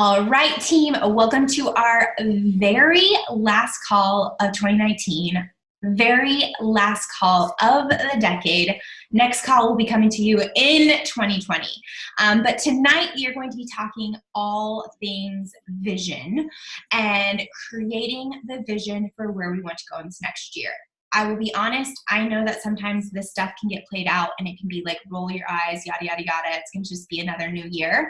All right, team, welcome to our very last call of 2019, very last call of the decade. Next call will be coming to you in 2020. But tonight we are going to be talking all things vision and creating the vision for where we want to go in this next year. I will be honest, I know that sometimes this stuff can get played out and it can be like, roll your eyes, yada, yada, yada. It's going to just be another new year.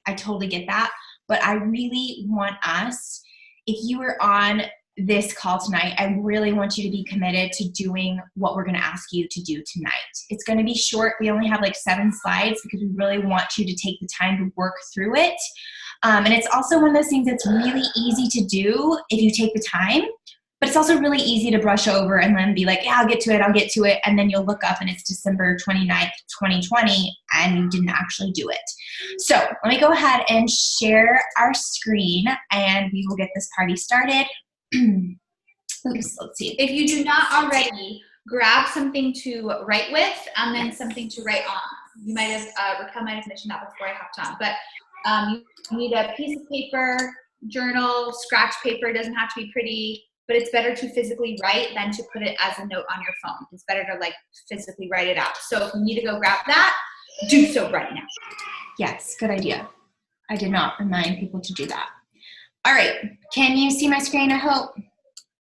I totally get that. But I really want us, if you are on this call tonight, I really want you to be committed to doing what we're going to ask you to do tonight. It's going to be short. We only have like 7 slides because we really want you to take the time to work through it. And it's also one of those things that's really easy to do if you take the time. But it's also really easy to brush over and then be like, yeah, I'll get to it. And then you'll look up and it's December 29th, 2020, and you didn't actually do it. So let me go ahead and share our screen and we will get this party started. Oops, let's see. If you do not already, grab something to write with and then something to write on. You might have, Raquel might have mentioned that before I hopped on, but you need a piece of paper, journal, scratch paper. It doesn't have to be pretty, but it's better to physically write than to put it as a note on your phone. It's better to like physically write it out. So if you need to go grab that, do so right now. Yes, good idea. I did not remind people to do that. All right, can you see my screen, I hope?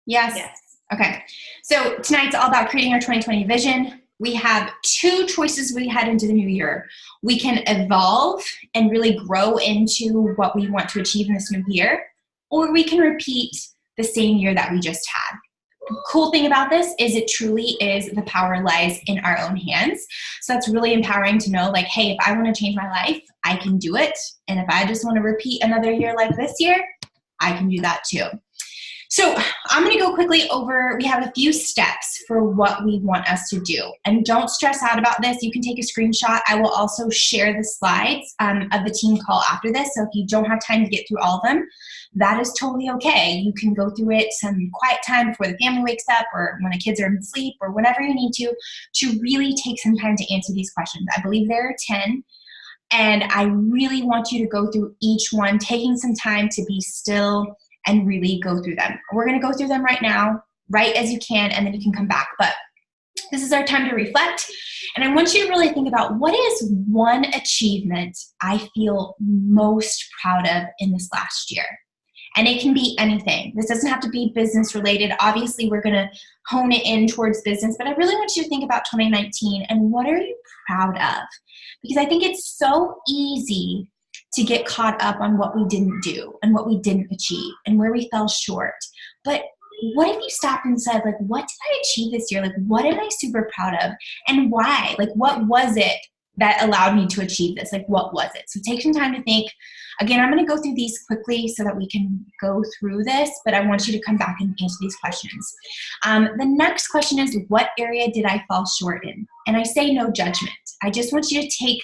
Yes? Yes. Okay, so tonight's all about creating our 2020 vision. We have 2 choices we head into the new year. We can evolve and really grow into what we want to achieve in this new year, or we can repeat the same year that we just had. The cool thing about this is it truly is the power lies in our own hands. So that's really empowering to know like, hey, if I want to change my life, I can do it. And if I just want to repeat another year like this year, I can do that too. So I'm going to go quickly over, we have a few steps for what we want us to do. And don't stress out about this. You can take a screenshot. I will also share the slides of the team call after this. So if you don't have time to get through all of them, that is totally okay. You can go through it some quiet time before the family wakes up or when the kids are asleep or whenever you need to really take some time to answer these questions. I believe there are 10. And I really want you to go through each one, taking some time to be still and really go through them. We're going to go through them right now, write as you can, and then you can come back. But this is our time to reflect. And I want you to really think about what is one achievement I feel most proud of in this last year. And it can be anything. This doesn't have to be business related. Obviously, we're going to hone it in towards business, but I really want you to think about 2019 and what are you proud of? Because I think it's so easy to get caught up on what we didn't do and what we didn't achieve and where we fell short. But what if you stopped and said, like, what did I achieve this year? Like, what am I super proud of and why? Like, what was it that allowed me to achieve this? Like, what was it? So take some time to think. Again, I'm going to go through these quickly so that we can go through this, but I want you to come back and answer these questions. The next question is, what area did I fall short in? And I say no judgment. I just want you to take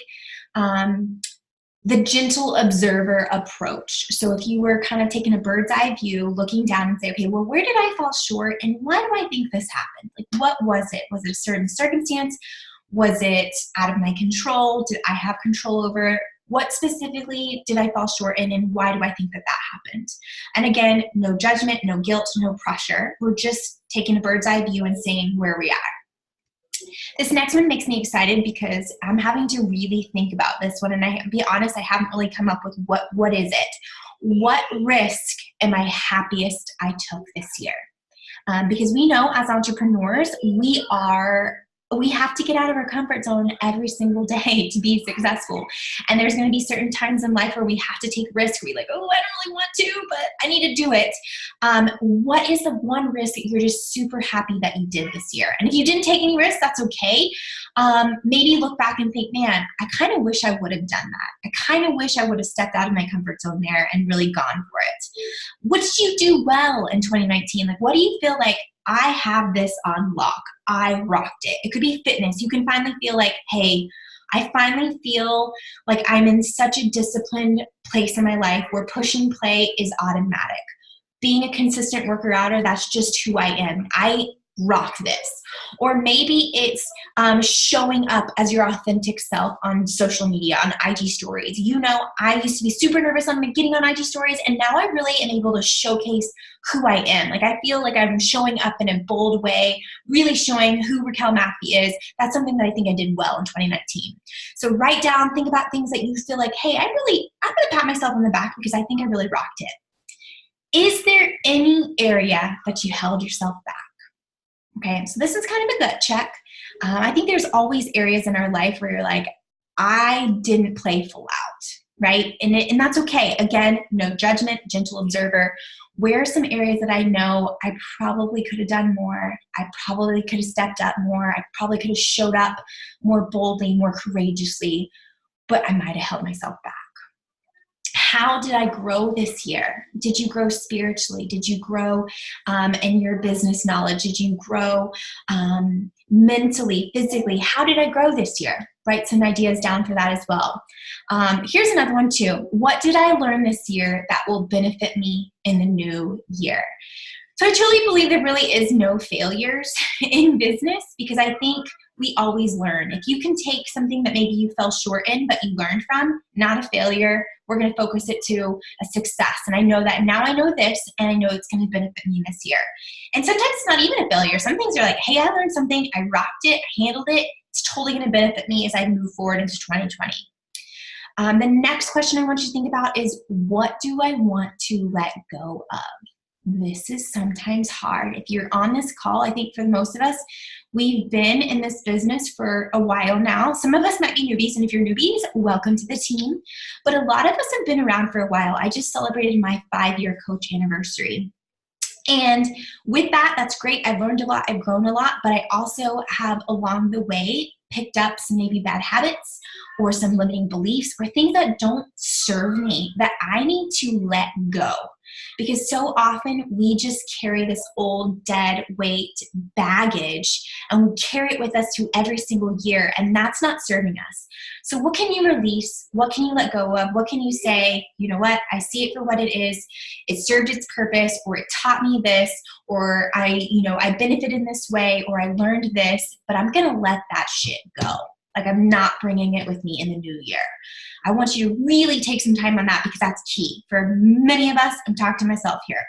the gentle observer approach. So if you were kind of taking a bird's eye view, looking down and say, okay, well, where did I fall short and why do I think this happened? Like, what was it? Was it a certain circumstance? Was it out of my control? Did I have control over it? What specifically did I fall short in and why do I think that happened? And again, no judgment, no guilt, no pressure. We're just taking a bird's eye view and seeing where we are. This next one makes me excited because I'm having to really think about this one. And I be honest, I haven't really come up with what is it? What risk am I happiest I took this year? Because we know as entrepreneurs, we have to get out of our comfort zone every single day to be successful. And there's going to be certain times in life where we have to take risks. We're like, oh, I don't really want to, but I need to do it. What is the one risk that you're just super happy that you did this year? And if you didn't take any risks, that's okay. Maybe look back and think, man, I kind of wish I would have done that. I kind of wish I would have stepped out of my comfort zone there and really gone for it. What did you do well in 2019? Like, what do you feel like, I have this on lock? I rocked it. It could be fitness. You can finally feel like, hey, I finally feel like I'm in such a disciplined place in my life where push and play is automatic. Being a consistent worker outer, that's just who I am. rock this. Or maybe it's showing up as your authentic self on social media, on IG stories. You know, I used to be super nervous on getting on IG stories, and now I really am able to showcase who I am. Like, I feel like I'm showing up in a bold way, really showing who Raquel Maffey is. That's something that I think I did well in 2019. So write down, think about things that you feel like, hey, I'm going to pat myself on the back because I think I really rocked it. Is there any area that you held yourself back? Okay, so this is kind of a gut check. I think there's always areas in our life where you're like, I didn't play full out, right? And that's okay. Again, no judgment, gentle observer. Where are some areas that I know I probably could have done more? I probably could have stepped up more. I probably could have showed up more boldly, more courageously, but I might have held myself back. How did I grow this year? Did you grow spiritually? Did you grow in your business knowledge? Did you grow mentally, physically? How did I grow this year? Write some ideas down for that as well. Here's another one too. What did I learn this year that will benefit me in the new year? So I truly believe there really is no failures in business, because I think we always learn. If you can take something that maybe you fell short in, but you learned from, not a failure, we're going to focus it to a success. And I know that now I know this, and I know it's going to benefit me this year. And sometimes it's not even a failure. Some things are like, hey, I learned something, I rocked it, I handled it. It's totally going to benefit me as I move forward into 2020. The next question I want you to think about is, what do I want to let go of? This is sometimes hard. If you're on this call, I think for most of us, we've been in this business for a while now. Some of us might be newbies, and if you're newbies, welcome to the team. But a lot of us have been around for a while. I just celebrated my 5-year coach anniversary. And with that, that's great. I've learned a lot. I've grown a lot. But I also have, along the way, picked up some maybe bad habits or some limiting beliefs or things that don't serve me that I need to let go. Because so often we just carry this old dead weight baggage, and we carry it with us through every single year, and that's not serving us. So what can you release? What can you let go of? What can you say, you know what, I see it for what it is. It served its purpose, or it taught me this, or I benefited in this way, or I learned this, but I'm going to let that shit go. Like, I'm not bringing it with me in the new year. I want you to really take some time on that, because that's key. For many of us, I'm talking to myself here.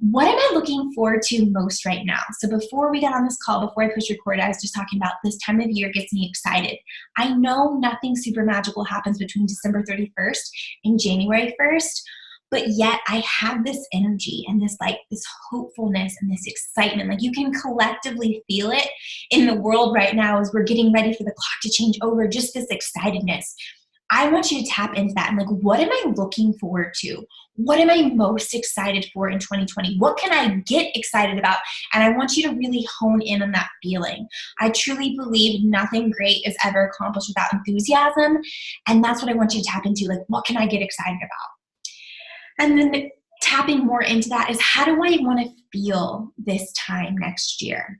What am I looking forward to most right now? So before we got on this call, before I pushed record, I was just talking about this time of year gets me excited. I know nothing super magical happens between December 31st and January 1st, but yet I have this energy and this hopefulness and this excitement. Like, you can collectively feel it in the world right now as we're getting ready for the clock to change over, just this excitedness. I want you to tap into that and what am I looking forward to? What am I most excited for in 2020? What can I get excited about? And I want you to really hone in on that feeling. I truly believe nothing great is ever accomplished without enthusiasm. And that's what I want you to tap into. What can I get excited about? And then tapping more into that is, how do I want to feel this time next year?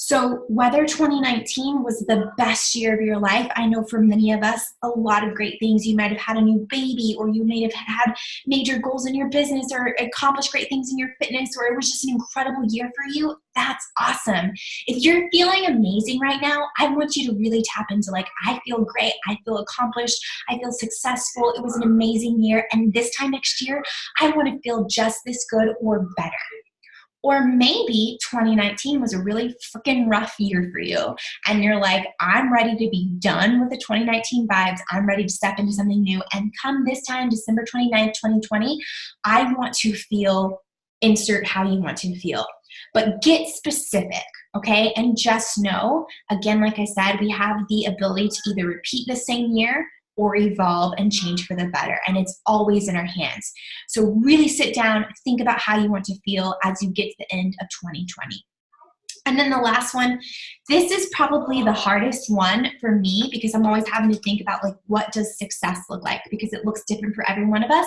So whether 2019 was the best year of your life, I know for many of us, a lot of great things. You might have had a new baby, or you may have had major goals in your business, or accomplished great things in your fitness, or it was just an incredible year for you. That's awesome. If you're feeling amazing right now, I want you to really tap into I feel great, I feel accomplished, I feel successful, it was an amazing year, and this time next year, I want to feel just this good or better. Or maybe 2019 was a really freaking rough year for you, and you're like, I'm ready to be done with the 2019 vibes. I'm ready to step into something new. And come this time, December 29th, 2020, I want to feel, insert how you want to feel. But get specific, okay? And just know, again, like I said, we have the ability to either repeat the same year or evolve and change for the better. And it's always in our hands. So really sit down, think about how you want to feel as you get to the end of 2020. And then the last one, this is probably the hardest one for me, because I'm always having to think about what does success look like, because it looks different for every one of us.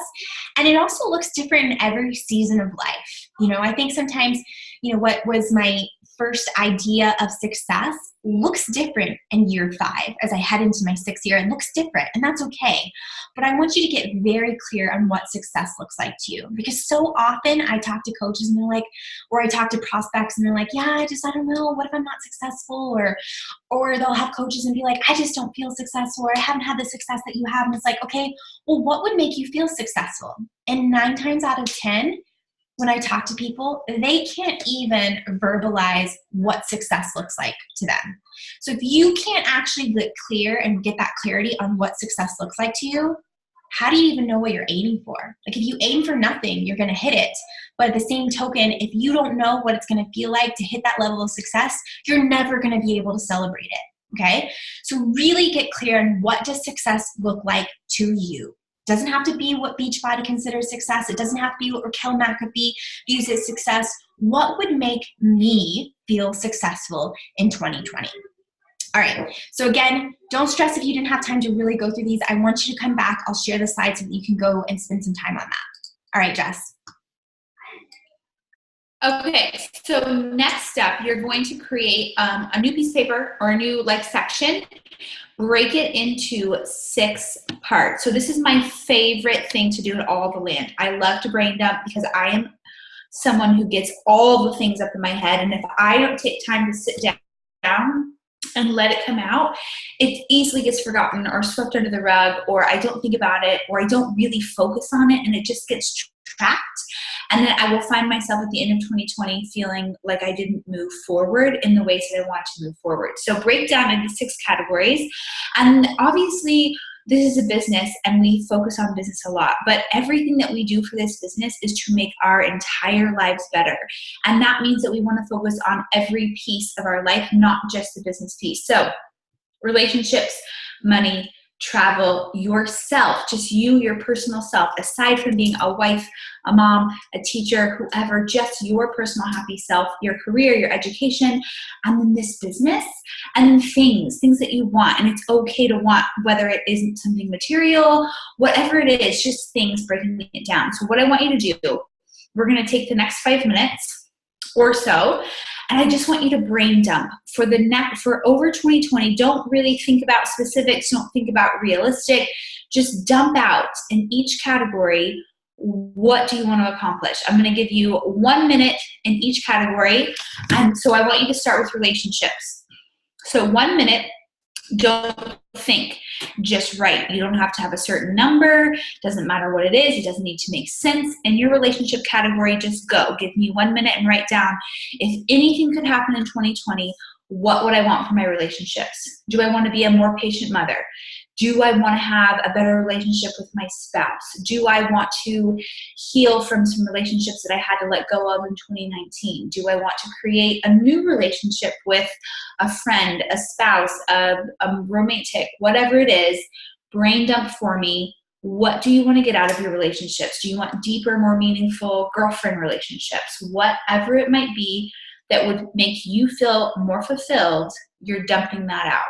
And it also looks different in every season of life. I think sometimes what was my first idea of success looks different in year 5 as I head into my 6th year, and looks different, and that's okay. But I want you to get very clear on what success looks like to you, because so often I talk to coaches and they're like, or I talk to prospects and they're like, yeah, I don't know, what if I'm not successful? Or they'll have coaches and be like, I just don't feel successful, or I haven't had the success that you have. And it's like, okay, well, what would make you feel successful? And 9 times out of 10, when I talk to people, they can't even verbalize what success looks like to them. So if you can't actually get clear and get that clarity on what success looks like to you, how do you even know what you're aiming for? Like, if you aim for nothing, you're going to hit it. But at the same token, if you don't know what it's going to feel like to hit that level of success, you're never going to be able to celebrate it. Okay? So really get clear on what does success look like to you. It doesn't have to be what Beachbody considers success. It doesn't have to be what Raquel McAfee views as success. What would make me feel successful in 2020? All right, so again, don't stress if you didn't have time to really go through these. I want you to come back. I'll share the slides so that you can go and spend some time on that. All right, Jess. Okay, so next up, you're going to create a new piece of paper or a new section. Break it into 6 parts. So this is my favorite thing to do in all the land. I love to brain dump because I am someone who gets all the things up in my head, and if I don't take time to sit down and let it come out, it easily gets forgotten or swept under the rug, or I don't think about it, or I don't really focus on it, and it just gets trapped. And then I will find myself at the end of 2020 feeling like I didn't move forward in the ways that I want to move forward. So break down into 6 categories. And obviously, this is a business and we focus on business a lot, but everything that we do for this business is to make our entire lives better. And that means that we want to focus on every piece of our life, not just the business piece. So relationships, money, travel, yourself, just you, your personal self, aside from being a wife, a mom, a teacher, whoever, just your personal happy self, your career, your education, and then this business, and then things that you want. And it's okay to want, whether it isn't something material, whatever it is, just things, breaking it down. So what I want you to do, we're going to take the next 5 minutes or so, and I just want you to brain dump for over 2020. Don't really think about specifics. Don't think about realistic. Just dump out in each category. What do you want to accomplish? I'm going to give you 1 minute in each category. And so I want you to start with relationships. So 1 minute, don't think, just write. You don't have to have a certain number. Doesn't matter what it is. It doesn't need to make sense. In your relationship category, just go. Give me 1 minute and write down, if anything could happen in 2020, what would I want for my relationships? Do I want to be a more patient mother? Do I want to have a better relationship with my spouse? Do I want to heal from some relationships that I had to let go of in 2019? Do I want to create a new relationship with a friend, a spouse, a romantic, whatever it is? Brain dump for me. What do you want to get out of your relationships? Do you want deeper, more meaningful girlfriend relationships? Whatever it might be that would make you feel more fulfilled, you're dumping that out.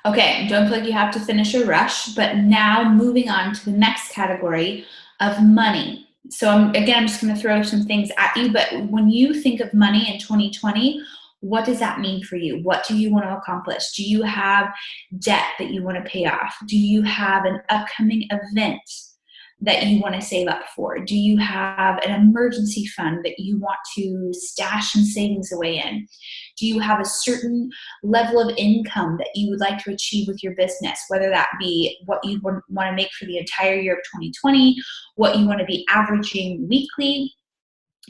Okay, don't feel like you have to finish or rush, but now moving on to the next category of money. So I'm just going to throw some things at you, but when you think of money in 2020, what does that mean for you? What do you want to accomplish? Do you have debt that you want to pay off? Do you have an upcoming event that you want to save up for? Do you have an emergency fund that you want to stash some savings away in? Do you have a certain level of income that you would like to achieve with your business, whether that be what you want to make for the entire year of 2020, what you want to be averaging weekly,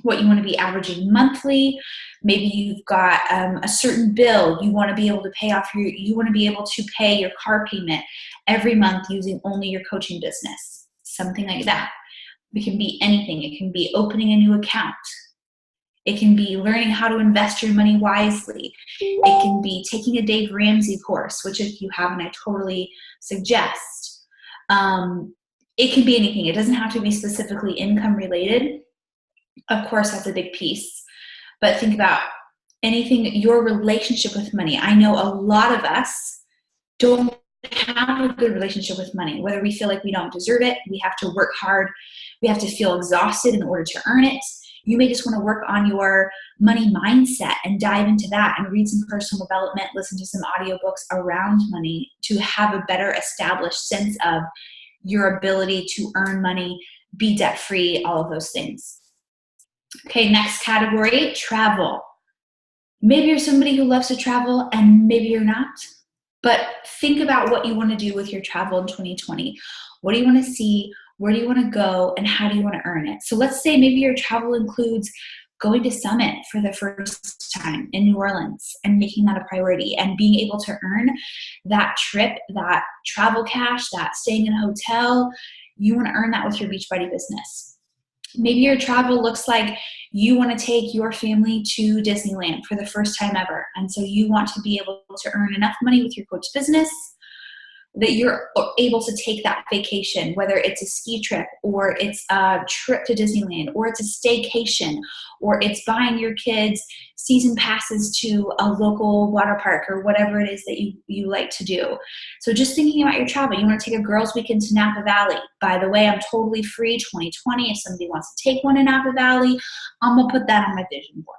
what you want to be averaging monthly? Maybe you've got a certain bill you want to be able to pay off. You want to be able to pay your car payment every month using only your coaching business. Something like that. It can be anything. It can be opening a new account. It can be learning how to invest your money wisely. It can be taking a Dave Ramsey course, which if you haven't, I totally suggest. It can be anything. It doesn't have to be specifically income related. Of course, that's a big piece. But think about anything, your relationship with money. I know a lot of us don't have a good relationship with money, whether we feel like we don't deserve it, we have to work hard, we have to feel exhausted in order to earn it. You may just want to work on your money mindset and dive into that and read some personal development, listen to some audiobooks around money to have a better established sense of your ability to earn money, be debt-free, all of those things. Okay, next category, travel. Maybe you're somebody who loves to travel and maybe you're not, but think about what you want to do with your travel in 2020. What do you want to see? Where do you want to go? And how do you want to earn it? So let's say maybe your travel includes going to Summit for the first time in New Orleans and making that a priority and being able to earn that trip, that travel cash, that staying in a hotel. You want to earn that with your Beachbody business. Maybe your travel looks like you want to take your family to Disneyland for the first time ever. And so you want to be able to earn enough money with your coach business that you're able to take that vacation, whether it's a ski trip or it's a trip to Disneyland or it's a staycation or it's buying your kids season passes to a local water park or whatever it is that you like to do. So just thinking about your travel, you want to take a girls' weekend to Napa Valley. By the way, I'm totally free 2020. If somebody wants to take one in Napa Valley, I'm going to put that on my vision board.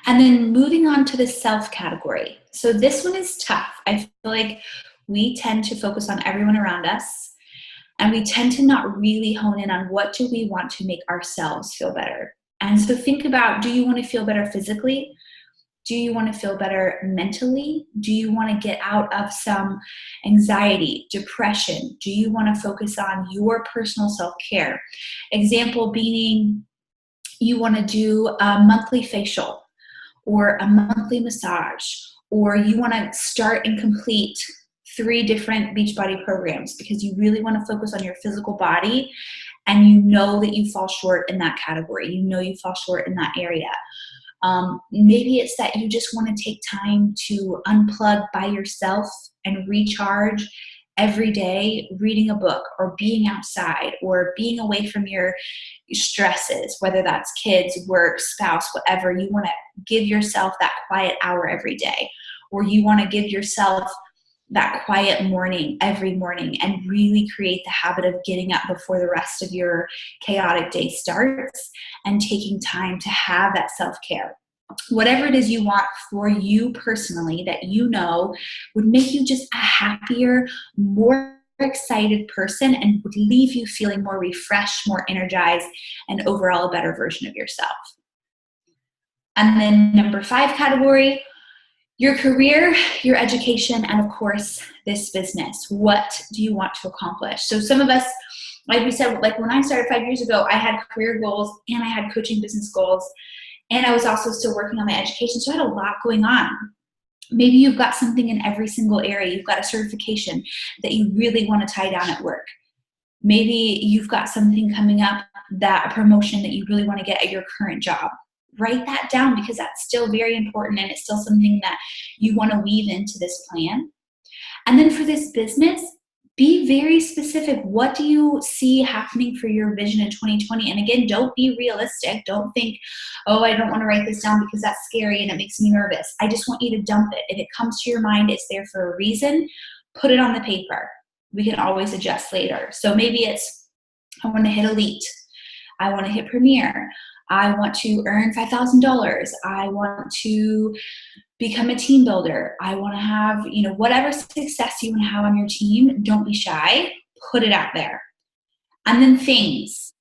And then moving on to the self category. So this one is tough. I feel like we tend to focus on everyone around us and we tend to not really hone in on what do we want to make ourselves feel better. And so think about, do you want to feel better physically? Do you want to feel better mentally? Do you want to get out of some anxiety, depression? Do you want to focus on your personal self-care? Example being, you want to do a monthly facial or a monthly massage, or you want to start and complete 3 different Beachbody programs because you really want to focus on your physical body and you know that you fall short in that category. You know you fall short in that area. Maybe it's that you just want to take time to unplug by yourself and recharge every day, reading a book or being outside or being away from your stresses, whether that's kids, work, spouse, whatever. You want to give yourself that quiet hour every day, or you want to give yourself that quiet morning every morning and really create the habit of getting up before the rest of your chaotic day starts and taking time to have that self-care. Whatever it is you want for you personally that you know would make you just a happier, more excited person and would leave you feeling more refreshed, more energized, and overall a better version of yourself. And then number 5 category, your career, your education, and of course, this business. What do you want to accomplish? So some of us, like we said, like when I started 5 years ago, I had career goals and I had coaching business goals. And I was also still working on my education. So I had a lot going on. Maybe you've got something in every single area. You've got a certification that you really want to tie down at work. Maybe you've got something coming up, that a promotion that you really want to get at your current job. Write that down because that's still very important and it's still something that you want to weave into this plan. And then for this business, be very specific. What do you see happening for your vision in 2020? And again, don't be realistic. Don't think, oh, I don't want to write this down because that's scary and it makes me nervous. I just want you to dump it. If it comes to your mind, it's there for a reason. Put it on the paper. We can always adjust later. So maybe it's, I want to hit Elite. I want to hit Premier. I want to earn $5,000. I want to become a team builder. I want to have, whatever success you want to have on your team, don't be shy. Put it out there. And then things.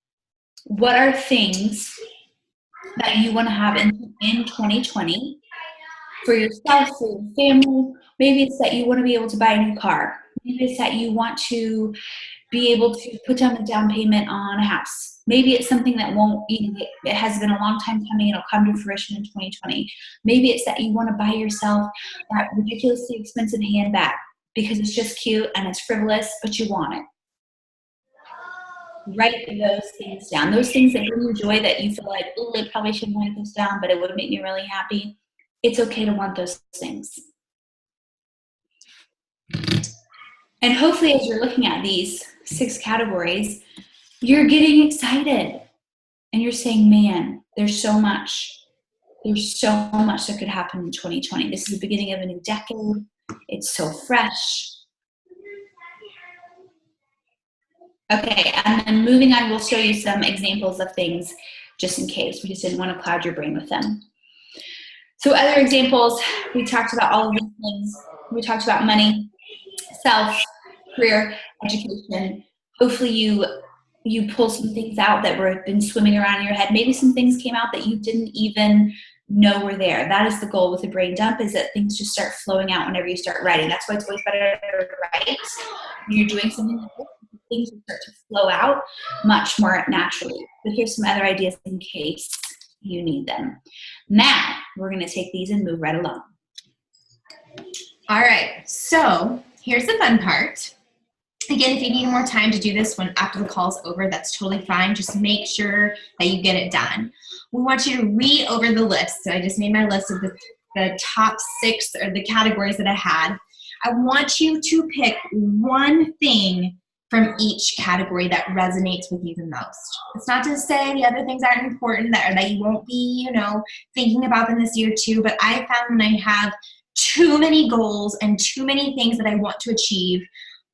What are things that you want to have in 2020 for yourself, for your family? Maybe it's that you want to be able to buy a new car. Maybe it's that you want to be able to put down a down payment on a house. Maybe it's something that it has been a long time coming, it'll come to fruition in 2020. Maybe it's that you want to buy yourself that ridiculously expensive handbag because it's just cute and it's frivolous, but you want it. Write those things down. Those things that bring you joy that you feel like, oh, I probably shouldn't write this down, but it would make me really happy. It's okay to want those things. And hopefully as you're looking at these 6 categories, you're getting excited and you're saying, man, there's so much. There's so much that could happen in 2020. This is the beginning of a new decade. It's so fresh. Okay, and then moving on, we'll show you some examples of things just in case. We just didn't want to cloud your brain with them. So other examples, we talked about all of these things. We talked about money, self, career, education. Hopefully you pull some things out that were been swimming around in your head. Maybe some things came out that you didn't even know were there. That is the goal with a brain dump, is that things just start flowing out whenever you start writing. That's why it's always better to write when you're doing something like this. Things will start to flow out much more naturally. But here's some other ideas in case you need them. Now, we're going to take these and move right along. All right, so here's the fun part. Again, if you need more time to do this when after the call's over, that's totally fine. Just make sure that you get it done. We want you to read over the list. So I just made my list of the top 6 or the categories that I had. I want you to pick one thing from each category that resonates with you the most. It's not to say the other things aren't important, that you won't be, thinking about them this year too, but I found when I have too many goals and too many things that I want to achieve,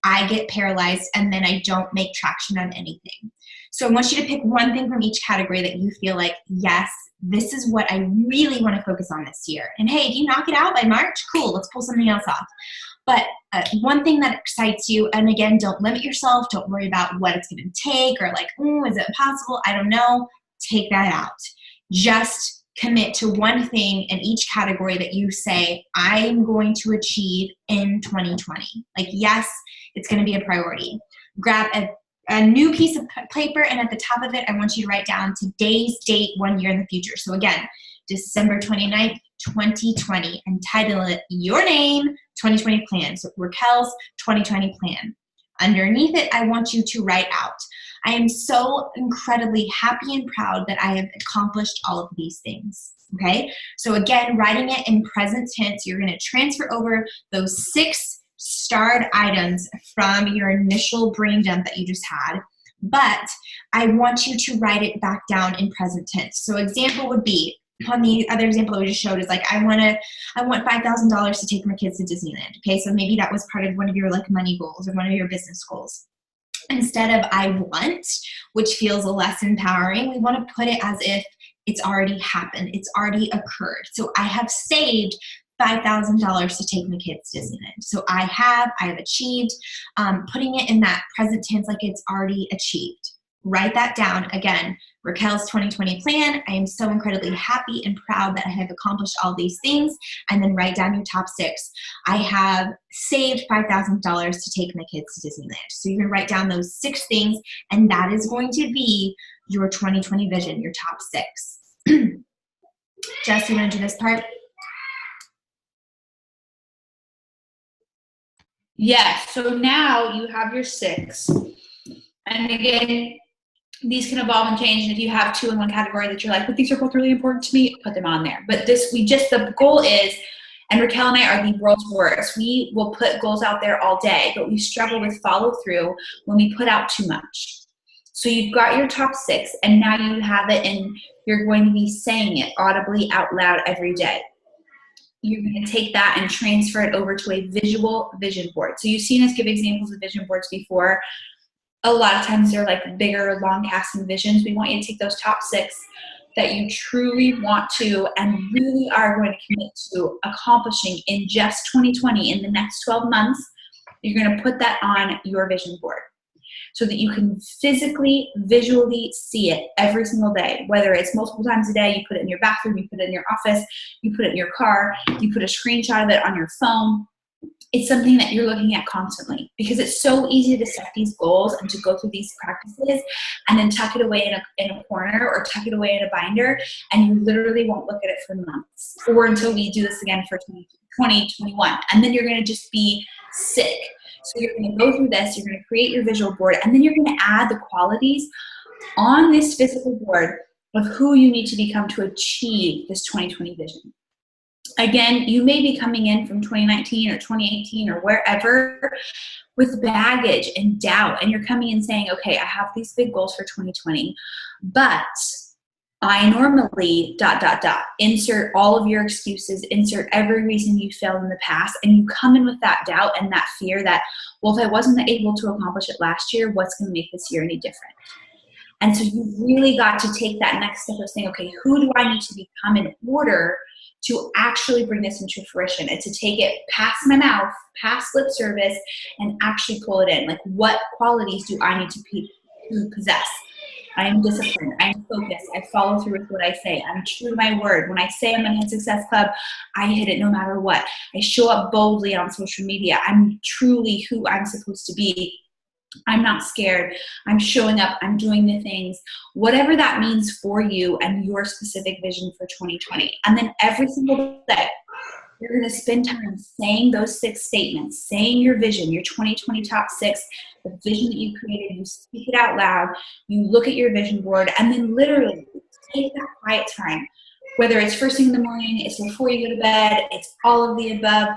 I get paralyzed and then I don't make traction on anything. So I want you to pick one thing from each category that you feel like, yes, this is what I really want to focus on this year. And hey, if you knock it out by March, cool, let's pull something else off. But one thing that excites you, and again, don't limit yourself. Don't worry about what it's going to take or like, is it possible? I don't know. Take that out. Just commit to one thing in each category that you say, I'm going to achieve in 2020. Like, yes, it's going to be a priority. Grab a new piece of paper, and at the top of it, I want you to write down today's date 1 year in the future. So again, December 29th, 2020, and title it your name, 2020 plan. So Raquel's 2020 plan. Underneath it, I want you to write out, I am so incredibly happy and proud that I have accomplished all of these things. Okay? So again, writing it in present tense, you're going to transfer over those 6 starred items from your initial brain dump that you just had. But I want you to write it back down in present tense. So example would be, on the other example that we just showed is like, I want $5,000 to take my kids to Disneyland. Okay, so maybe that was part of one of your like money goals or one of your business goals. Instead of I want, which feels less empowering, we want to put it as if it's already happened. It's already occurred. So I have saved $5,000 to take my kids to Disneyland. So I have achieved, putting it in that present tense like it's already achieved. Write that down. Again, Raquel's 2020 plan. I am so incredibly happy and proud that I have accomplished all these things. And then write down your top 6. I have saved $5,000 to take my kids to Disneyland. So you're going to write down those 6 things, and that is going to be your 2020 vision, your top 6. Jess, you want to do this part? Yes, so now you have your 6. And again, these can evolve and change. And if you have 2 in one category that you're like, but these are both really important to me, put them on there. But the goal is, and Raquel and I are the world's worst. We will put goals out there all day, but we struggle with follow through when we put out too much. So you've got your top 6, and now you have it, and you're going to be saying it audibly out loud every day. You're going to take that and transfer it over to a visual vision board. So you've seen us give examples of vision boards before. A lot of times they're like bigger, long casting visions. We want you to take those top 6 that you truly want to and really are going to commit to accomplishing in just 2020, in the next 12 months. You're going to put that on your vision board so that you can physically, visually see it every single day. Whether it's multiple times a day, you put it in your bathroom, you put it in your office, you put it in your car, you put a screenshot of it on your phone. It's something that you're looking at constantly, because it's so easy to set these goals and to go through these practices and then tuck it away in a corner or tuck it away in a binder, and you literally won't look at it for months or until we do this again for 2021. And then you're going to just be sick. So you're going to go through this, you're going to create your visual board, and then you're going to add the qualities on this physical board of who you need to become to achieve this 2020 vision. Again, you may be coming in from 2019 or 2018 or wherever with baggage and doubt, and you're coming in saying, okay, I have these big goals for 2020, but I normally ... insert all of your excuses, insert every reason you failed in the past, and you come in with that doubt and that fear that, well, if I wasn't able to accomplish it last year, what's going to make this year any different? And so you really got to take that next step of saying, okay, who do I need to become in order to actually bring this into fruition, and to take it past my mouth, past lip service, and actually pull it in? Like, what qualities do I need to possess? I am disciplined. I am focused. I follow through with what I say. I'm true to my word. When I say I'm in a success club, I hit it no matter what. I show up boldly on social media. I'm truly who I'm supposed to be. I'm not scared. I'm showing up. I'm doing the things, whatever that means for you and your specific vision for 2020. And then every single day, you're going to spend time saying those 6 statements, saying your vision, your 2020 top 6, the vision that you created. You speak it out loud. You look at your vision board, and then literally take that quiet time, whether it's first thing in the morning, it's before you go to bed, it's all of the above.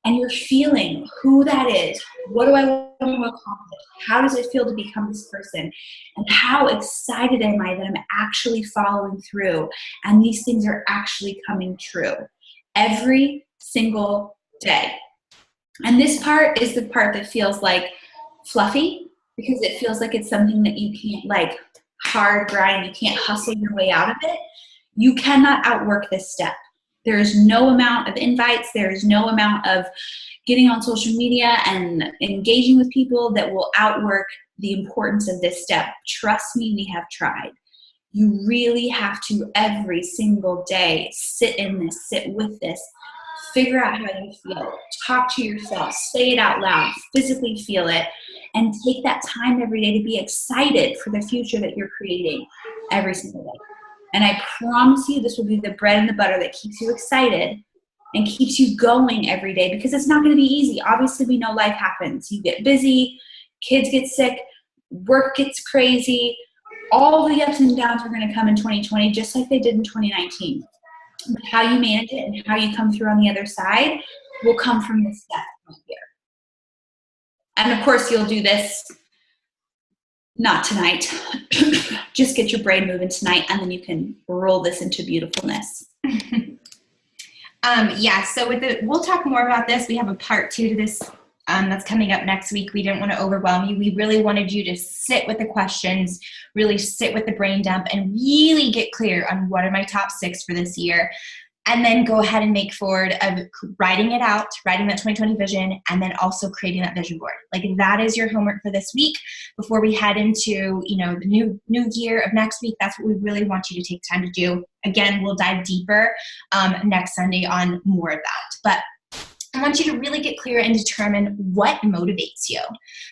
And you're feeling who that is. What do I want to accomplish? How does it feel to become this person? And how excited am I that I'm actually following through and these things are actually coming true every single day. And this part is the part that feels like fluffy, because it feels like it's something that you can't like hard grind. You can't hustle your way out of it. You cannot outwork this step. There is no amount of invites. There is no amount of getting on social media and engaging with people that will outwork the importance of this step. Trust me, we have tried. You really have to every single day sit in this, sit with this, figure out how you feel, talk to yourself, say it out loud, physically feel it, and take that time every day to be excited for the future that you're creating every single day. And I promise you this will be the bread and the butter that keeps you excited and keeps you going every day, because it's not going to be easy. Obviously, we know life happens. You get busy, kids get sick, work gets crazy. All the ups and downs are going to come in 2020, just like they did in 2019. But how you manage it and how you come through on the other side will come from this step right here. And of course, you'll do this not tonight. Just get your brain moving tonight, and then you can roll this into beautifulness. Yeah, so we'll talk more about this. We have a part 2 to this that's coming up next week. We didn't want to overwhelm you. We really wanted you to sit with the questions, really sit with the brain dump, and really get clear on what are my top 6 for this year. And then go ahead and make forward of writing it out, writing that 2020 vision, and then also creating that vision board. Like, that is your homework for this week before we head into, the new year of next week. That's what we really want you to take time to do. Again, we'll dive deeper next Sunday on more of that. But I want you to really get clear and determine what motivates you,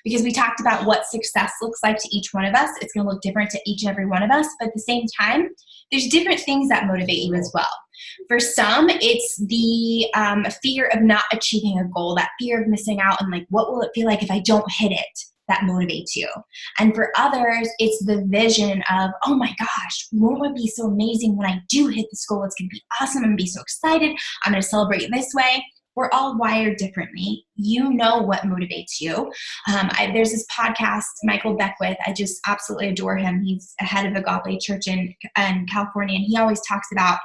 because we talked about what success looks like to each one of us. It's going to look different to each and every one of us, but at the same time, there's different things that motivate you as well. For some, it's the fear of not achieving a goal, that fear of missing out, and like, what will it feel like if I don't hit it? That motivates you. And for others, it's the vision of, oh my gosh, won't it be so amazing when I do hit this goal? It's going to be awesome. I'm going to be so excited. I'm going to celebrate this way. We're all wired differently. You know what motivates you. There's this podcast, Michael Beckwith. I just absolutely adore him. He's a head of Agape Church in California, and he always talks about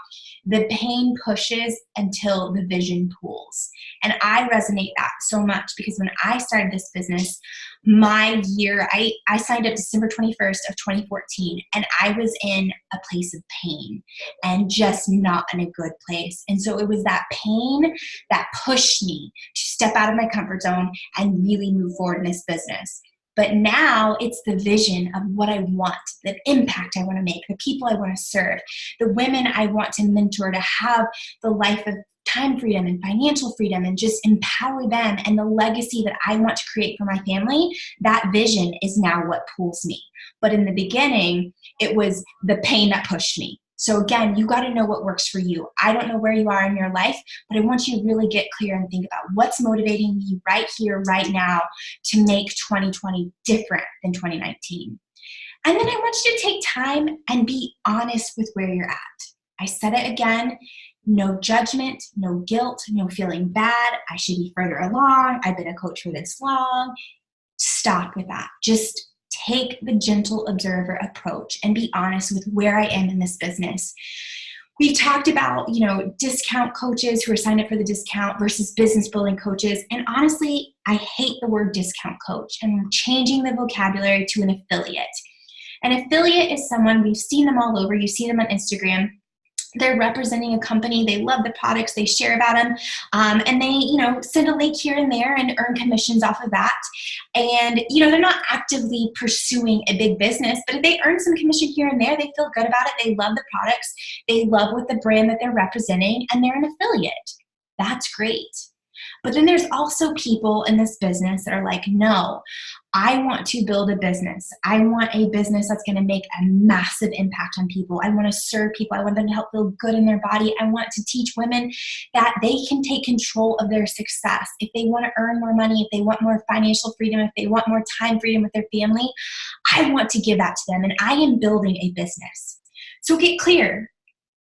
the pain pushes until the vision pulls. And I resonate that so much, because when I started this business, my year, I signed up December 21st of 2014, and I was in a place of pain and just not in a good place. And so it was that pain that pushed me to step out of my comfort zone and really move forward in this business. But now it's the vision of what I want, the impact I want to make, the people I want to serve, the women I want to mentor to have the life of time freedom and financial freedom, and just empower them, and the legacy that I want to create for my family. That vision is now what pulls me. But in the beginning, it was the pain that pushed me. So again, you got to know what works for you. I don't know where you are in your life, but I want you to really get clear and think about what's motivating me right here, right now, to make 2020 different than 2019. And then I want you to take time and be honest with where you're at. I said it again. No judgment, no guilt, no feeling bad. I should be further along. I've been a coach for this long. Stop with that. Just take the gentle observer approach and be honest with where I am in this business. We've talked about, discount coaches who are signed up for the discount versus business building coaches. And honestly, I hate the word discount coach, and I'm changing the vocabulary to an affiliate. An affiliate is someone, we've seen them all over. You see them on Instagram. They're representing a company. They love the products. They share about them. And they, send a link here and there and earn commissions off of that. And, they're not actively pursuing a big business, but if they earn some commission here and there, they feel good about it. They love the products. They love what the brand that they're representing, and they're an affiliate. That's great. But then there's also people in this business that are like, no, I want to build a business. I want a business that's going to make a massive impact on people. I want to serve people. I want them to help feel good in their body. I want to teach women that they can take control of their success. If they want to earn more money, if they want more financial freedom, if they want more time freedom with their family, I want to give that to them. And I am building a business. So get clear.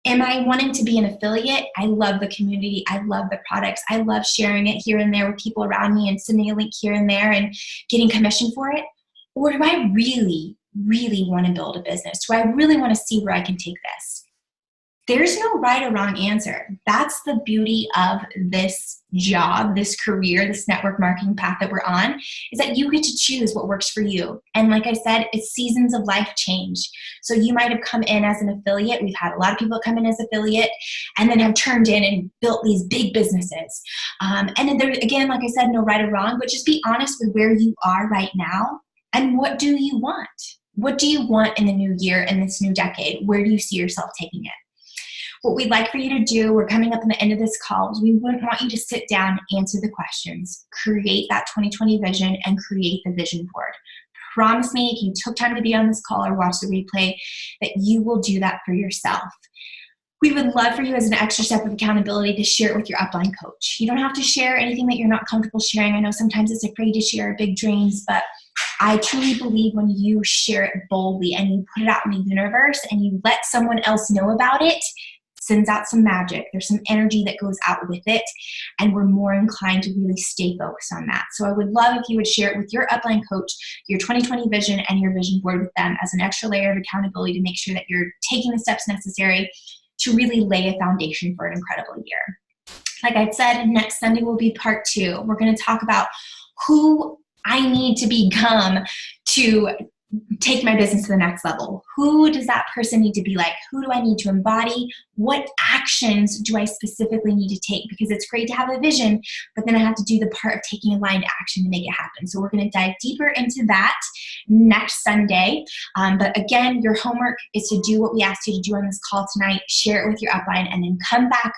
Am I wanting to be an affiliate? I love the community. I love the products. I love sharing it here and there with people around me and sending a link here and there and getting commission for it. Or do I really, really want to build a business? Do I really want to see where I can take this? There's no right or wrong answer. That's the beauty of this job, this career, this network marketing path that we're on, is that you get to choose what works for you. And like I said, it's seasons of life change. So you might have come in as an affiliate. We've had a lot of people come in as affiliate and then have turned in and built these big businesses. And then there, again, like I said, no right or wrong, but just be honest with where you are right now and what do you want? What do you want in the new year, in this new decade? Where do you see yourself taking it? What we'd like for you to do, we're coming up on the end of this call, is we would want you to sit down, answer the questions, create that 2020 vision, and create the vision board. Promise me, if you took time to be on this call or watch the replay, that you will do that for yourself. We would love for you, as an extra step of accountability, to share it with your upline coach. You don't have to share anything that you're not comfortable sharing. I know sometimes it's afraid to share big dreams, but I truly believe when you share it boldly and you put it out in the universe and you let someone else know about it, sends out some magic. There's some energy that goes out with it, and we're more inclined to really stay focused on that. So I would love if you would share it with your upline coach, your 2020 vision, and your vision board with them as an extra layer of accountability to make sure that you're taking the steps necessary to really lay a foundation for an incredible year. Like I said, next Sunday will be part 2. We're going to talk about who I need to become to take my business to the next level. Who does that person need to be like? Who do I need to embody? What actions do I specifically need to take? Because it's great to have a vision, but then I have to do the part of taking aligned action to make it happen. So we're going to dive deeper into that next Sunday. But again, your homework is to do what we asked you to do on this call tonight, share it with your upline, and then come back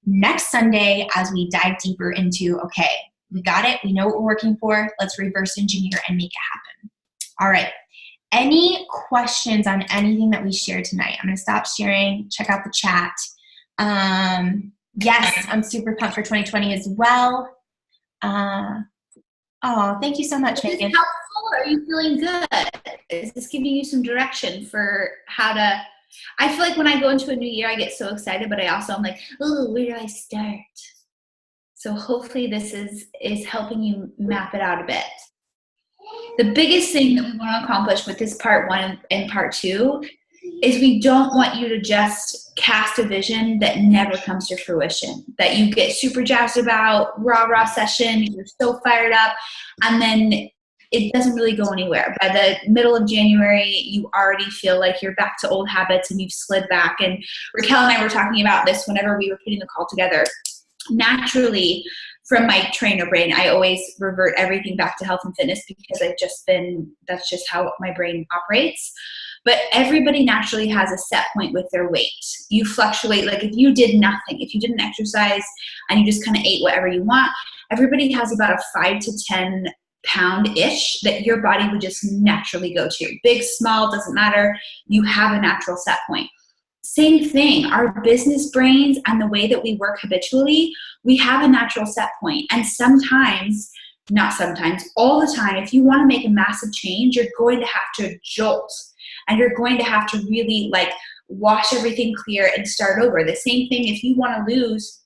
next Sunday as we dive deeper into, okay, we got it. We know what we're working for. Let's reverse engineer and make it happen. All right. Any questions on anything that we shared tonight? I'm going to stop sharing, check out the chat. Yes, I'm super pumped for 2020 as well. Thank you so much, Megan. Is this helpful? Are you feeling good? Is this giving you some direction for how to, I feel like when I go into a new year, I get so excited, but I'm like, oh, where do I start? So hopefully this is helping you map it out a bit. The biggest thing that we want to accomplish with this part 1 and part 2 is we don't want you to just cast a vision that never comes to fruition, that you get super jazzed about, rah session, you're so fired up, and then it doesn't really go anywhere. By the middle of January, you already feel like you're back to old habits and you've slid back. And Raquel and I were talking about this whenever we were putting the call together. Naturally, from my trainer brain, I always revert everything back to health and fitness because that's just how my brain operates. But everybody naturally has a set point with their weight. You fluctuate, like if you did nothing, if you didn't exercise and you just kind of ate whatever you want, everybody has about a 5 to 10 pound-ish that your body would just naturally go to. Big, small, doesn't matter. You have a natural set point. Same thing, our business brains and the way that we work habitually, we have a natural set point. And sometimes, not sometimes, all the time, if you want to make a massive change, you're going to have to jolt. And you're going to have to really wash everything clear, and start over. The same thing if you want to lose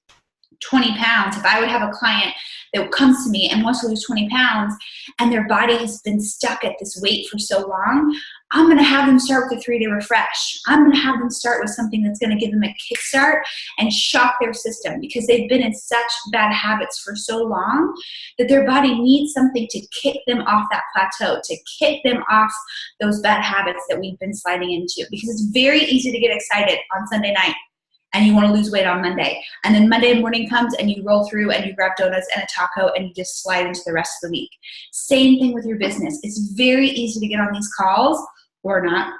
20 pounds. If I would have a client that comes to me and wants to lose 20 pounds and their body has been stuck at this weight for so long, I'm going to have them start with a 3-day refresh. I'm going to have them start with something that's going to give them a kickstart and shock their system, because they've been in such bad habits for so long that their body needs something to kick them off that plateau, to kick them off those bad habits that we've been sliding into. Because it's very easy to get excited on Sunday night and you want to lose weight on Monday. And then Monday morning comes and you roll through and you grab donuts and a taco and you just slide into the rest of the week. Same thing with your business. It's very easy to get on these calls, or not.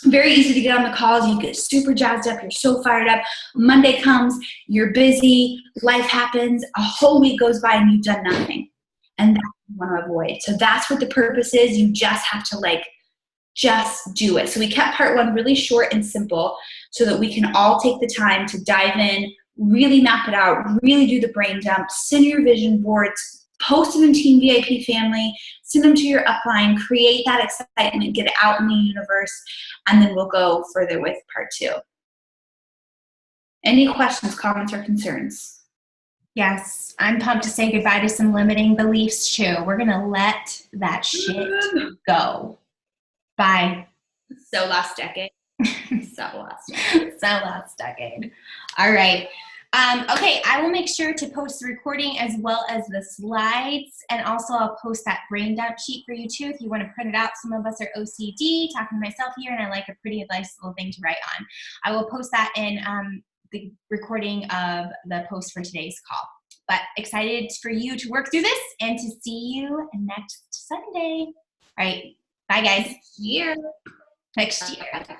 Very easy to get on the calls. You get super jazzed up. You're so fired up. Monday comes, you're busy, life happens, a whole week goes by and you've done nothing. And that's what you want to avoid. So that's what the purpose is. You just have to just do it. So we kept part 1 really short and simple so that we can all take the time to dive in, really map it out, really do the brain dump, send your vision boards, post them in Team VIP family, send them to your upline, create that excitement, get it out in the universe, and then we'll go further with part 2. Any questions, comments, or concerns? Yes, I'm pumped to say goodbye to some limiting beliefs too. We're going to let that shit go. Bye. So last decade. So last decade. All right. Okay, I will make sure to post the recording as well as the slides, and also I'll post that brain dump sheet for you too if you want to print it out. Some of us are OCD, talking to myself here, and I like a pretty nice little thing to write on. I will post that in the recording of the post for today's call. But excited for you to work through this and to see you next Sunday. All right, bye guys. Next year. Next year.